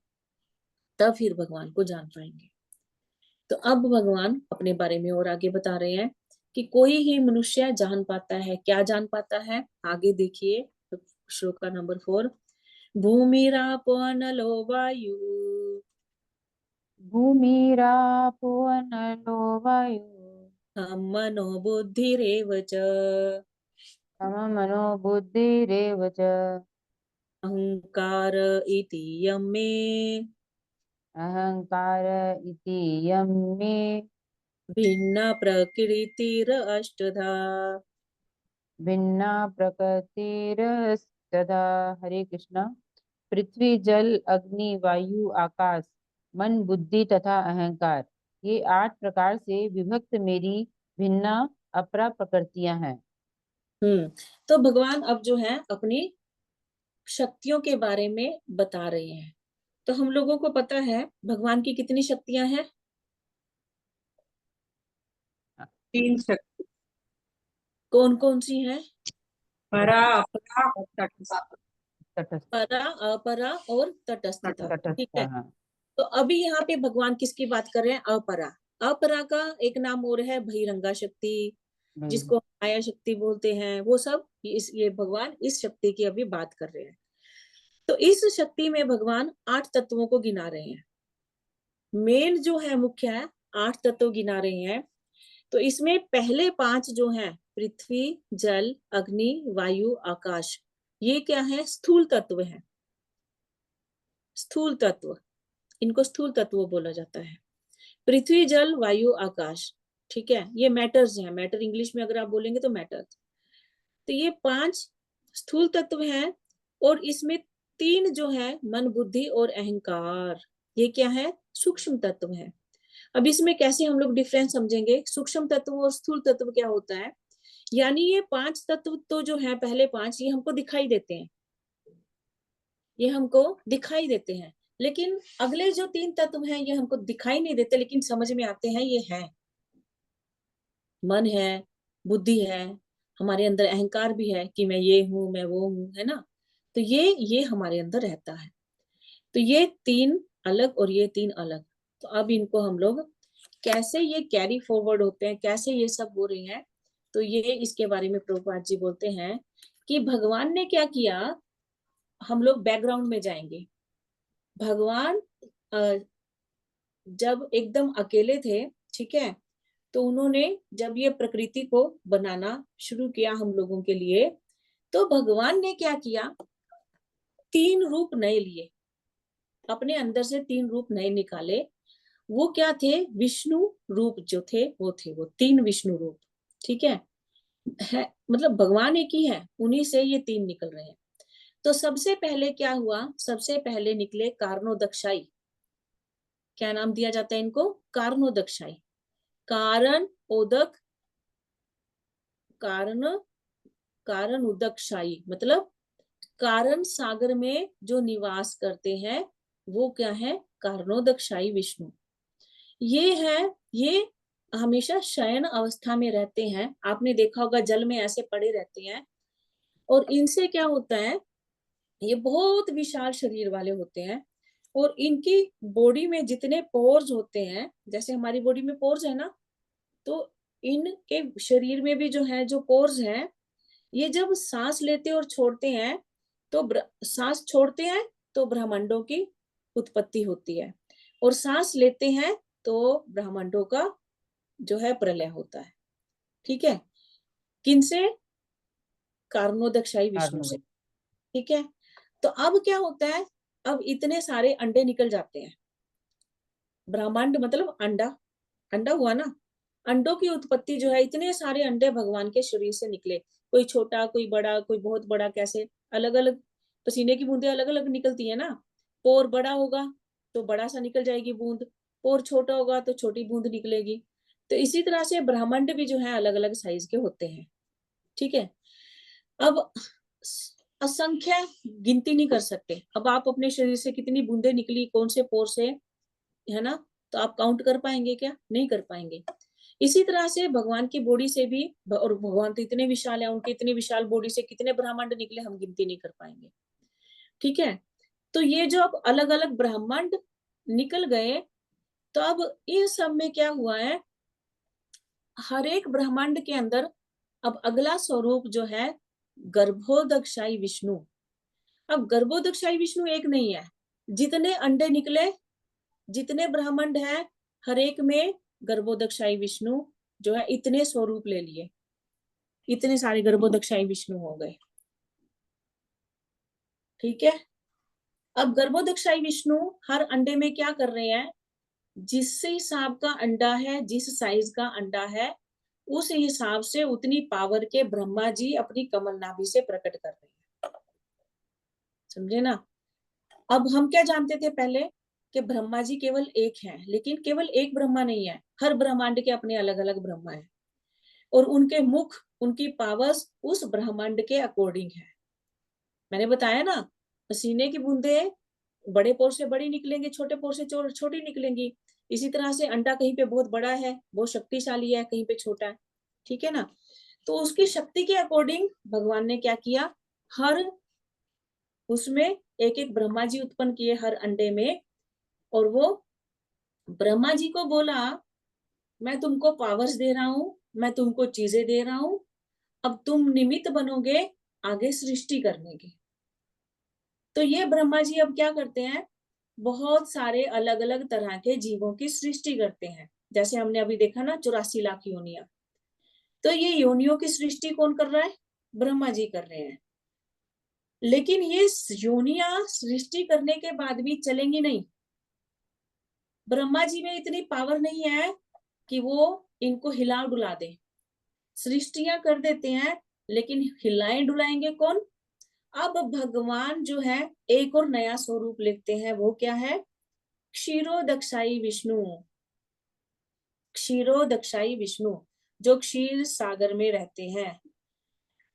[SPEAKER 1] तब फिर भगवान को जान पाएंगे। तो अब भगवान अपने बारे में और आगे बता रहे हैं कि कोई ही मनुष्य जान पाता है। क्या जान पाता है? आगे देखिए श्लोक का नंबर 4। भूमिरापो नलो वायु
[SPEAKER 2] भूमिरापो नलो वायु
[SPEAKER 1] हम मनो बुद्धिरेव च
[SPEAKER 2] मम मनो बुद्धिरेव च
[SPEAKER 1] अहंकार इति यं मे
[SPEAKER 2] अहंकार इति यं मे
[SPEAKER 1] भिन्ना प्रकृतिरष्टधा।
[SPEAKER 2] भिन्ना प्रकृतिरस्तदा। हरे कृष्णा। पृथ्वी, जल, अग्नि, वायु, आकाश, मन, बुद्धि तथा अहंकार, ये 8 प्रकार से विभक्त मेरी भिन्न अपरा प्रकृतियां हैं।
[SPEAKER 1] तो भगवान अब जो है अपनी शक्तियों के बारे में बता रहे हैं। तो हम लोगों को पता है भगवान की कितनी शक्तियां हैं?
[SPEAKER 3] 3 शक्ति।
[SPEAKER 1] कौन कौन सी हैं?
[SPEAKER 3] परा अपरा और तटस्थ।
[SPEAKER 2] तटस्थ।
[SPEAKER 1] परा, अपरा और तटस्थता, ठीक
[SPEAKER 2] तटस्थ,
[SPEAKER 1] है।
[SPEAKER 2] हाँ।
[SPEAKER 1] तो अभी यहाँ पे भगवान किसकी बात कर रहे हैं? अपरा। अपरा का एक नाम और है बहिरंगा शक्ति,
[SPEAKER 2] भाई।
[SPEAKER 1] जिसको माया शक्ति बोलते हैं। वो सब ये भगवान इस शक्ति की अभी बात कर रहे हैं। तो इस शक्ति में भगवान 8 तत्वों को गिना रहे हैं। मेन जो है मुख्य है, 8 तत्व गिना रहे हैं। तो इसमें पहले 5 जो हैं, पृथ्वी, जल, अग्नि, वायु, आकाश, ये क्या है? स्थूल तत्व है। स्थूल तत्व, इनको स्थूल तत्व बोला जाता है। पृथ्वी, जल, वायु, आकाश, ठीक है, ये मैटर्स हैं। मैटर इंग्लिश में अगर आप बोलेंगे तो मैटर। तो ये 5 स्थूल तत्व हैं, और इसमें 3 जो है मन, बुद्धि और अहंकार, ये क्या है? सूक्ष्म तत्व है। अब इसमें कैसे हम लोग डिफरेंस समझेंगे? सूक्ष्म तत्व और स्थूल तत्व क्या होता है? यानी ये 5 तत्व तो जो है, पहले 5, ये हमको दिखाई देते हैं, ये हमको दिखाई देते हैं। लेकिन अगले जो 3 तत्व हैं, ये हमको दिखाई नहीं देते, लेकिन समझ में आते हैं, ये हैं। मन है, बुद्धि है, हमारे अंदर अहंकार भी है कि मैं ये हूं, मैं वो हूं, है ना। तो ये हमारे अंदर रहता है। तो ये 3 अलग और ये 3 अलग। तो अब इनको हम लोग कैसे ये कैरी फॉरवर्ड होते हैं, कैसे ये सब हो रही है, तो ये इसके बारे में प्रभुपाद जी बोलते हैं कि भगवान ने क्या किया। हम लोग बैकग्राउंड में जाएंगे। भगवान जब एकदम अकेले थे, ठीक है, तो उन्होंने जब ये प्रकृति को बनाना शुरू किया हम लोगों के लिए, तो भगवान ने क्या किया, 3 रूप नए लिए, अपने अंदर से 3 रूप नए निकाले। वो क्या थे, विष्णु रूप जो थे वो 3 विष्णु रूप, ठीक है, मतलब भगवान एक ही है, उन्हीं से ये 3 निकल रहे हैं। तो सबसे पहले क्या हुआ, सबसे पहले निकले कारणोदक्षाई। क्या नाम दिया जाता है इनको, कारणोदक्षाई। कारण उदक, कारण कारण उदकशाही मतलब कारण सागर में जो निवास करते हैं वो क्या है, कारणोदकशाही विष्णु। ये है, ये हमेशा शयन अवस्था में रहते हैं। आपने देखा होगा जल में ऐसे पड़े रहते हैं। और इनसे क्या होता है, ये बहुत विशाल शरीर वाले होते हैं। और इनकी बॉडी में जितने पोर्स होते हैं, जैसे हमारी बॉडी में पोर्स है ना, तो इनके शरीर में भी जो है, जो पोर्स हैं, ये जब सांस लेते और छोड़ते हैं, तो सांस छोड़ते हैं तो ब्रह्मांडों की उत्पत्ति होती है, और सांस लेते हैं तो ब्रह्मांडों का जो है प्रलय होता है। ठीक है, किनसे, कारणोदकशाही विष्णु से। ठीक है, तो अब क्या होता है, अब इतने सारे अंडे निकल जाते हैं। ब्रह्मांड मतलब अंडा, अंडा हुआ ना, अंडों की उत्पत्ति जो है, इतने सारे अंडे भगवान के शरीर से निकले, कोई छोटा कोई बड़ा कोई बहुत बड़ा, कैसे अलग अलग पसीने की बूंदें अलग अलग निकलती है ना। पोर बड़ा होगा तो बड़ा सा निकल जाएगी बूंद, पोर छोटा होगा तो छोटी बूंद निकलेगी। तो इसी तरह से ब्रह्मांड भी जो है अलग अलग साइज के होते हैं। ठीक है, अब असंख्य गिनती नहीं कर सकते। अब आप अपने शरीर से कितनी बूंदें निकली, कौन से पोर से, है ना, तो आप काउंट कर पाएंगे क्या, नहीं कर पाएंगे। इसी तरह से भगवान की बॉडी से भी, और भगवान तो इतने विशाल है, उनकी इतनी विशाल बॉडी से कितने ब्रह्मांड निकले हम गिनती नहीं कर पाएंगे। ठीक है, तो ये जो अब अलग अलग ब्रह्मांड निकल गए, तो अब इन सब में क्या हुआ है, हर एक ब्रह्मांड के अंदर अब अगला स्वरूप जो है गर्भोदकशाही विष्णु। अब गर्भोदकशाही विष्णु एक नहीं है, जितने अंडे निकले, जितने ब्रह्मांड है, हर एक में गर्भोदकशाही विष्णु जो है इतने स्वरूप ले लिए, इतने सारे गर्भोदकशाही विष्णु हो गए। ठीक है, अब गर्भोदकशाही विष्णु हर अंडे में क्या कर रहे हैं, जिस हिसाब का अंडा है, जिस साइज का अंडा है, उस हिसाब से उतनी पावर के ब्रह्मा जी अपनी कमल नाभि से प्रकट कर रहे हैं। समझे ना। अब हम क्या जानते थे पहले, कि ब्रह्मा जी केवल एक हैं, लेकिन केवल एक ब्रह्मा नहीं है, हर ब्रह्मांड के अपने अलग अलग ब्रह्मा हैं, और उनके मुख, उनकी पावर्स उस ब्रह्मांड के अकॉर्डिंग है। मैंने बताया ना, पसीने की बूंदें बड़े पोर से बड़ी निकलेंगी, छोटे पोर से छोटी निकलेंगी। इसी तरह से अंडा कहीं पे बहुत बड़ा है, बहुत शक्तिशाली है, कहीं पे छोटा है। ठीक है ना, तो उसकी शक्ति के अकॉर्डिंग भगवान ने क्या किया, हर उसमें एक एक ब्रह्मा जी उत्पन्न किए हर अंडे में। और वो ब्रह्मा जी को बोला, मैं तुमको पावर्स दे रहा हूं, मैं तुमको चीजें दे रहा हूं, अब तुम निमित्त बनोगे आगे सृष्टि करने के। तो ये ब्रह्मा जी अब क्या करते हैं, बहुत सारे अलग अलग तरह के जीवों की सृष्टि करते हैं। जैसे हमने अभी देखा ना 84 लाख योनियां, तो ये योनियों की सृष्टि कौन कर रहा है, ब्रह्मा जी कर रहे हैं। लेकिन ये योनियां सृष्टि करने के बाद भी चलेंगी नहीं। ब्रह्मा जी में इतनी पावर नहीं है कि वो इनको हिला डुला दे। सृष्टियां कर देते हैं, लेकिन हिलाएं डुलाएंगे कौन। अब भगवान जो है एक और नया स्वरूप लिखते हैं, वो क्या है, क्षीरोदक्षाई विष्णु। क्षीरोदक्षाई विष्णु जो क्षीर सागर में रहते हैं।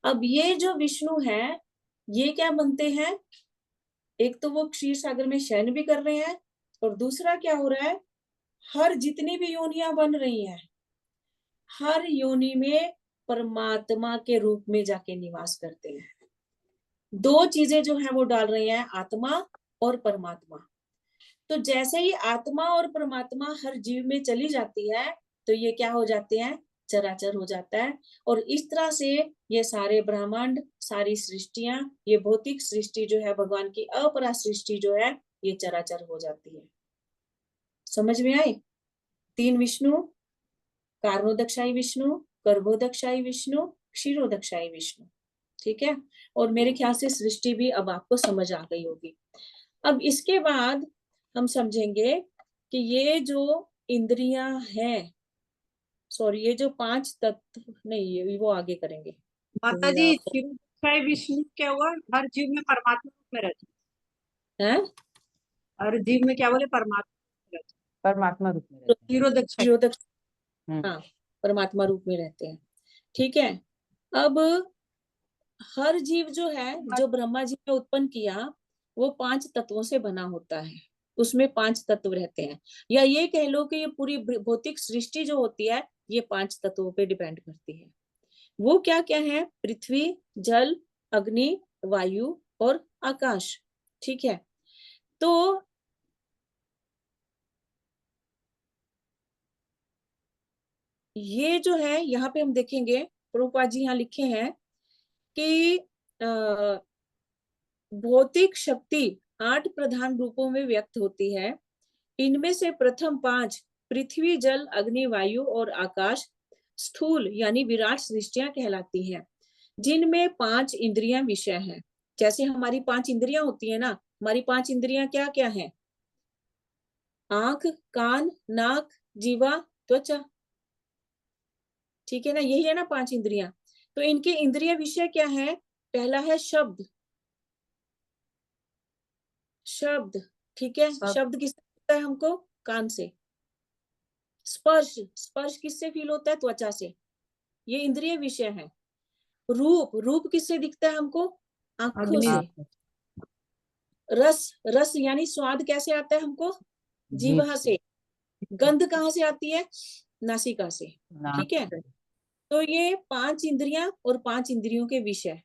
[SPEAKER 1] अब ये जो विष्णु है, ये क्या बनते हैं, एक तो वो क्षीर सागर में शयन भी कर रहे हैं, और दूसरा क्या हो रहा है, हर जितनी भी योनियां बन रही हैं, हर योनि में परमात्मा के रूप में जाके निवास करते हैं। 2 चीजें जो है वो डाल रहे हैं, आत्मा और परमात्मा। तो जैसे ही आत्मा और परमात्मा हर जीव में चली जाती है, तो ये क्या हो जाते हैं, चराचर हो जाता है। और इस तरह से ये सारे ब्रह्मांड, सारी सृष्टियां, ये भौतिक सृष्टि जो है, भगवान की अपरा सृष्टि जो है, ये चराचर हो जाती है। समझ में आए? 3 विष्णु, कारणोदकशाई विष्णु, गर्भोदकशाई विष्णु, क्षीरोदकशाई विष्णु। ठीक है। और मेरे ख्याल से सृष्टि भी अब आपको समझ आ गई होगी। अब इसके बाद हम समझेंगे कि ये जो इंद्रियां हैं, सॉरी, ये जो 5 तत्व नहीं, ये वो आगे करेंगे।
[SPEAKER 3] माता जी, क्षीरोदक्षाई विष्णु क्या हुआ? हर जीव में परमात्मा रूप में रहते
[SPEAKER 1] हैं
[SPEAKER 3] हैं। हर जीव में क्या बोले? परमात्मा में रहते
[SPEAKER 2] परमात्मा रूप में
[SPEAKER 3] हैं। तो
[SPEAKER 2] रहते हैं।
[SPEAKER 3] क्षीरोदक्षाई,
[SPEAKER 1] क्षीरोदक, हाँ, परमात्मा रूप में रहते हैं। ठीक है। अब हर जीव जो है, जो ब्रह्मा जी ने उत्पन्न किया, वो 5 तत्वों से बना होता है। उसमें 5 तत्व रहते हैं, या ये कह लो कि ये पूरी भौतिक सृष्टि जो होती है, ये 5 तत्वों पे डिपेंड करती है। वो क्या क्या है? पृथ्वी, जल, अग्नि, वायु और आकाश। ठीक है। तो ये जो है, यहाँ पे हम देखेंगे, प्रभुपाद जी यहाँ लिखे हैं कि भौतिक शक्ति 8 प्रधान रूपों में व्यक्त होती है। इनमें से प्रथम 5, पृथ्वी, जल, अग्नि, वायु और आकाश, स्थूल यानी विराट सृष्टियां कहलाती हैं, जिनमें 5 इंद्रियां विषय हैं। जैसे हमारी 5 इंद्रियां होती है ना, हमारी 5 इंद्रियां क्या क्या हैं? आंख, कान, नाक, जीवा, त्वचा। ठीक है ना, यही है ना 5 इंद्रियां। तो इनके इंद्रिय विषय क्या है? पहला है शब्द। शब्द, ठीक है। शब्द किससे मिलता है हमको? कान से। स्पर्श, स्पर्श किससे फील होता है? त्वचा से। ये इंद्रिय विषय है। रूप, रूप किससे दिखता है हमको? आंखों
[SPEAKER 3] अग्नि,
[SPEAKER 1] से। रस, रस यानी स्वाद कैसे आता है हमको?
[SPEAKER 2] जीभ
[SPEAKER 1] जीवा
[SPEAKER 2] से,
[SPEAKER 1] से। गंध कहाँ से आती है? नासिका से।
[SPEAKER 2] नाक
[SPEAKER 1] ठीक है।
[SPEAKER 2] से।
[SPEAKER 1] तो ये 5 इंद्रियां और 5 इंद्रियों के विषय।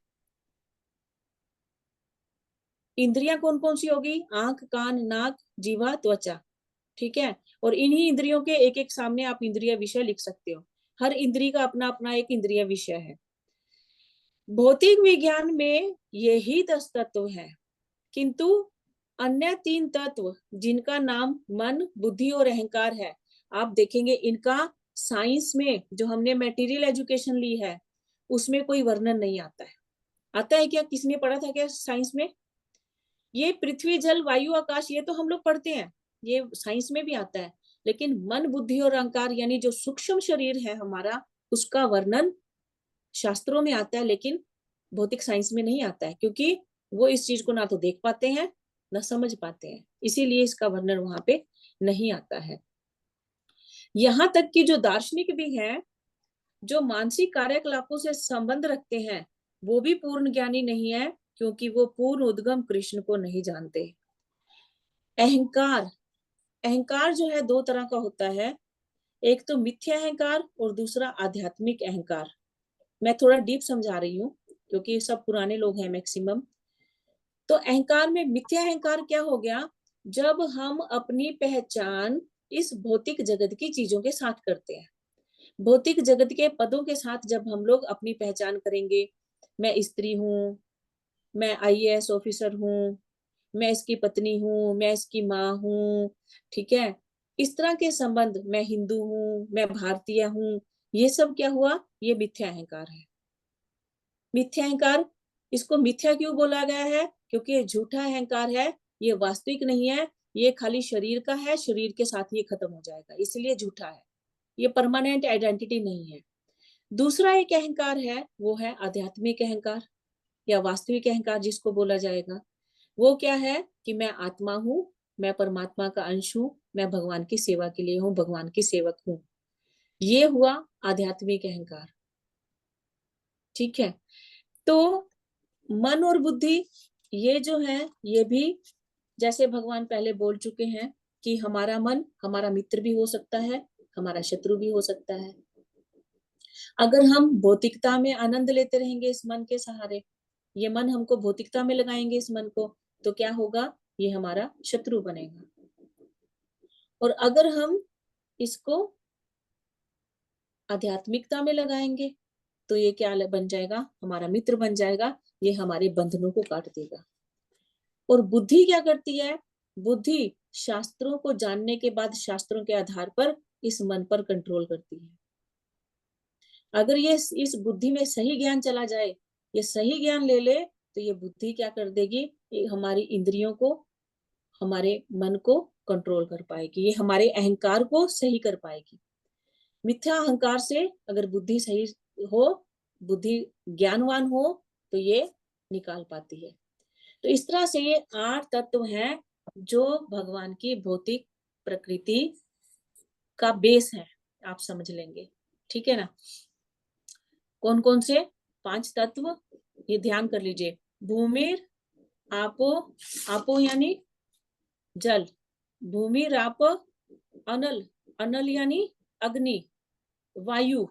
[SPEAKER 1] इंद्रियां कौन कौन सी होगी? आंख, कान, नाक, जीवा, त्वचा। ठीक है। और इन्हीं इंद्रियों के एक एक सामने आप इंद्रिय विषय लिख सकते हो। हर इंद्रिय का अपना अपना एक इंद्रिय विषय है। भौतिक विज्ञान में यही 10 तत्व हैं, किंतु अन्य 3 तत्व, जिनका नाम मन, बुद्धि और अहंकार है, आप देखेंगे इनका साइंस में, जो हमने मटेरियल एजुकेशन ली है, उसमें कोई वर्णन नहीं आता है। आता है क्या? किसने पढ़ा था क्या साइंस में? ये पृथ्वी, जल, वायु, आकाश, ये तो हम लोग पढ़ते हैं, ये साइंस में भी आता है। लेकिन मन, बुद्धि और अहंकार यानी जो सूक्ष्म शरीर है हमारा, उसका वर्णन शास्त्रों में आता है, लेकिन भौतिक साइंस में नहीं आता है, क्योंकि वो इस चीज को ना तो देख पाते हैं, ना समझ पाते हैं, इसीलिए इसका वर्णन वहां पे नहीं आता है। यहाँ तक कि जो दार्शनिक भी हैं, जो मानसिक कार्यकलापों से संबंध रखते हैं, वो भी पूर्ण ज्ञानी नहीं है, क्योंकि वो पूर्ण उद्गम कृष्ण को नहीं जानते। अहंकार, अहंकार जो है 2 तरह का होता है। एक तो मिथ्या अहंकार और दूसरा आध्यात्मिक अहंकार। मैं थोड़ा डीप समझा रही हूँ, क्योंकि सब पुराने लोग हैं मैक्सिमम। तो अहंकार में, मिथ्या अहंकार क्या हो गया? जब हम अपनी पहचान इस भौतिक जगत की चीजों के साथ करते हैं, भौतिक जगत के पदों के साथ जब हम लोग अपनी पहचान करेंगे, मैं स्त्री हूँ, मैं आईएएस ऑफिसर हूँ, मैं इसकी पत्नी हूँ, मैं इसकी माँ हूँ, ठीक है, इस तरह के संबंध, मैं हिंदू हूँ, मैं भारतीय हूँ, ये सब क्या हुआ? ये मिथ्या अहंकार है। मिथ्या अहंकार, इसको मिथ्या क्यों बोला गया है? क्योंकि ये झूठा अहंकार है, ये वास्तविक नहीं है, ये खाली शरीर का है, शरीर के साथ ये खत्म हो जाएगा, इसलिए झूठा है, ये परमानेंट आइडेंटिटी नहीं है। दूसरा एक अहंकार है, वो है आध्यात्मिक अहंकार या वास्तविक अहंकार जिसको बोला जाएगा। वो क्या है? कि मैं आत्मा हूँ, मैं परमात्मा का अंश हूँ, मैं भगवान की सेवा के लिए हूँ, भगवान की सेवक हूँ। ये हुआ आध्यात्मिक अहंकार। ठीक है। तो मन और बुद्धि, ये जो है, ये भी जैसे भगवान पहले बोल चुके हैं कि हमारा मन हमारा मित्र भी हो सकता है, हमारा शत्रु भी हो सकता है। अगर हम भौतिकता में आनंद लेते रहेंगे इस मन के सहारे, ये मन हमको भौतिकता में लगाएंगे इस मन को, तो क्या होगा? ये हमारा शत्रु बनेगा। और अगर हम इसको आध्यात्मिकता में लगाएंगे तो ये क्या बन जाएगा, हमारा मित्र बन जाएगा, ये हमारे बंधनों को काट देगा। और बुद्धि क्या करती है, बुद्धि शास्त्रों को जानने के बाद शास्त्रों के आधार पर इस मन पर कंट्रोल करती है। अगर ये इस बुद्धि में सही ज्ञान चला जाए, ये सही ज्ञान ले ले, तो ये बुद्धि क्या कर देगी, ये हमारी इंद्रियों को, हमारे मन को कंट्रोल कर पाएगी, ये हमारे अहंकार को सही कर पाएगी। मिथ्या अहंकार से अगर बुद्धि सही हो, बुद्धि ज्ञानवान हो, तो ये निकाल पाती है। तो इस तरह से ये 8 तत्व हैं जो भगवान की भौतिक प्रकृति का बेस है, आप समझ लेंगे, ठीक है ना। कौन कौन से 5 तत्व, ये ध्यान कर लीजिए। भूमिर आपो, आपो यानी जल, भूमिर आप अनल, अनल यानी अग्नि, वायु,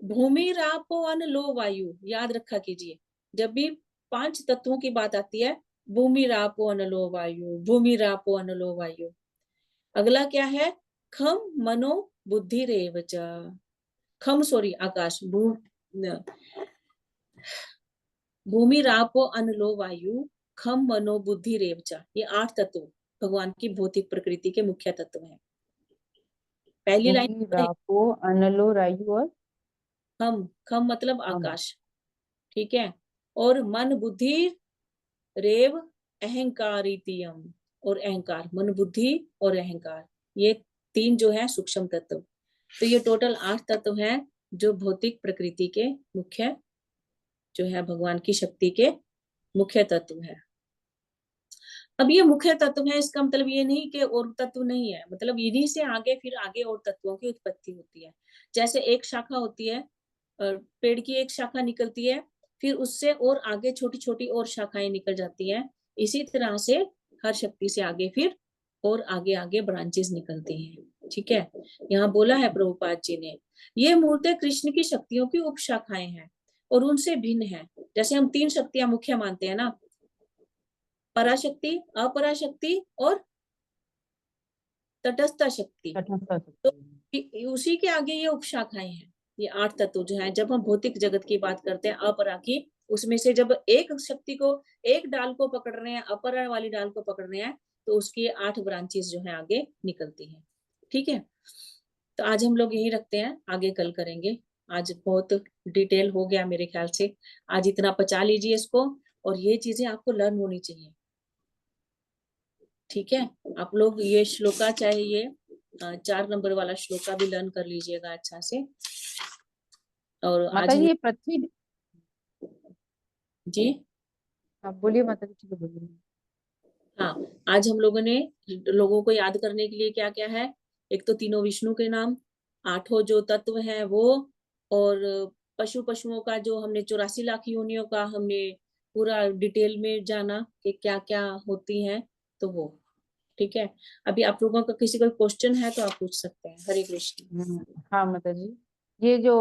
[SPEAKER 1] भूमिर आपो अनलो वायु, याद रखा कीजिए। जब भी 5 तत्वों की बात आती है, भूमिर आपो अनलो वायु, भूमिर आपो अनलो वायु। अगला क्या है, खम मनो बुद्धि रेव च, खम सॉरी आकाश, भूमि रापो अनलो वायु, खम मनो बुद्धि रेवचा, ये 8 तत्व भगवान की भौतिक प्रकृति के मुख्य तत्व हैं। पहली
[SPEAKER 2] भूमि
[SPEAKER 1] लाइन,
[SPEAKER 2] रापो अनलो रायु और
[SPEAKER 1] खम, खम मतलब
[SPEAKER 2] हम।
[SPEAKER 1] आकाश, ठीक है। और मन बुद्धि रेव अहंकारितियम, और अहंकार, मन बुद्धि और अहंकार, ये 3 जो है सूक्ष्म तत्व। तो ये टोटल 8 तत्व हैं जो भौतिक प्रकृति के मुख्य, जो है भगवान की शक्ति के मुख्य तत्व है। अब ये मुख्य तत्व है, इसका मतलब ये नहीं कि और तत्व नहीं है, मतलब इन्हीं से आगे फिर आगे और तत्वों की उत्पत्ति होती है। जैसे एक शाखा होती है, पेड़ की एक शाखा निकलती है, फिर उससे और आगे छोटी छोटी और शाखाएं निकल जाती हैं। इसी तरह से हर शक्ति से आगे फिर और आगे आगे ब्रांचेस निकलती हैं, ठीक है। यहाँ बोला है प्रभुपाद जी ने, ये मूर्ति कृष्ण की शक्तियों की उप शाखाएं हैं और उनसे भिन्न है। जैसे हम 3 शक्तियां मुख्य मानते हैं ना, पराशक्ति, अपराशक्ति और तटस्थ शक्ति, तो उसी के आगे ये उपशाखाएं हैं, ये 8 तत्व जो है। जब हम भौतिक जगत की बात करते हैं अपरा की, उसमें से जब एक शक्ति को, एक डाल को पकड़ रहे हैं, अपरा वाली डाल को पकड़ रहे हैं, तो उसकी 8 ब्रांचेस जो है आगे निकलती हैं, ठीक है। तो आज हम लोग यही रखते हैं, आगे कल करेंगे। आज बहुत डिटेल हो गया मेरे ख्याल से, आज इतना पचा लीजिए इसको, और ये चीजें आपको लर्न होनी चाहिए, ठीक है। आप लोग ये श्लोका, चाहे ये 4 नंबर वाला श्लोका भी लर्न कर लीजिएगा अच्छा से। और
[SPEAKER 2] माता
[SPEAKER 1] आज
[SPEAKER 2] जी ये पृथ्वी,
[SPEAKER 1] जी
[SPEAKER 2] बोलिए माता जी, ठीक है बोलिए।
[SPEAKER 1] हाँ, आज हम लोगों ने लोगों को याद करने के लिए क्या क्या है, एक तो तीनों विष्णु के नाम, 8 जो तत्व हैं वो, और पशुओं का जो हमने 84 लाख योनियों का हमने पूरा डिटेल में जाना कि क्या क्या होती हैं, तो वो, ठीक है। अभी आप लोगों का किसी कोई क्वेश्चन है तो आप पूछ सकते हैं। हरे कृष्ण।
[SPEAKER 2] हाँ माता जी, ये जो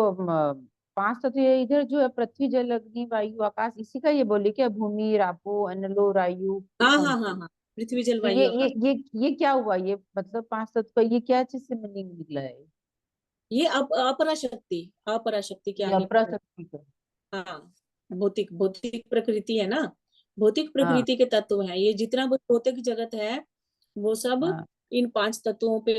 [SPEAKER 2] 5 तत्व, ये इधर जो है पृथ्वी जल अग्नि वायु आकाश, इसी का ये बोले क्या, भूमि रापो अनलो रायु
[SPEAKER 1] हाँ
[SPEAKER 2] हम।
[SPEAKER 1] हाँ हाँ हाँ, पृथ्वी जल
[SPEAKER 2] तो ये
[SPEAKER 1] वायु
[SPEAKER 2] ये
[SPEAKER 1] आकाश,
[SPEAKER 2] ये ये क्या हुआ, ये मतलब 5 तत्व का ये क्या चीज से मीनिंग निकला है?
[SPEAKER 1] ये अपराशक्ति, अपराशक्ति के
[SPEAKER 2] ये
[SPEAKER 1] आगे,
[SPEAKER 2] अप्रशक्ति का।
[SPEAKER 1] हाँ, भौतिक भौतिक प्रकृति है ना, भौतिक
[SPEAKER 2] हाँ
[SPEAKER 1] प्रकृति के तत्व हैं ये, जितना भी भौतिक जगत है वो सब
[SPEAKER 2] हाँ
[SPEAKER 1] इन 5 तत्वों पे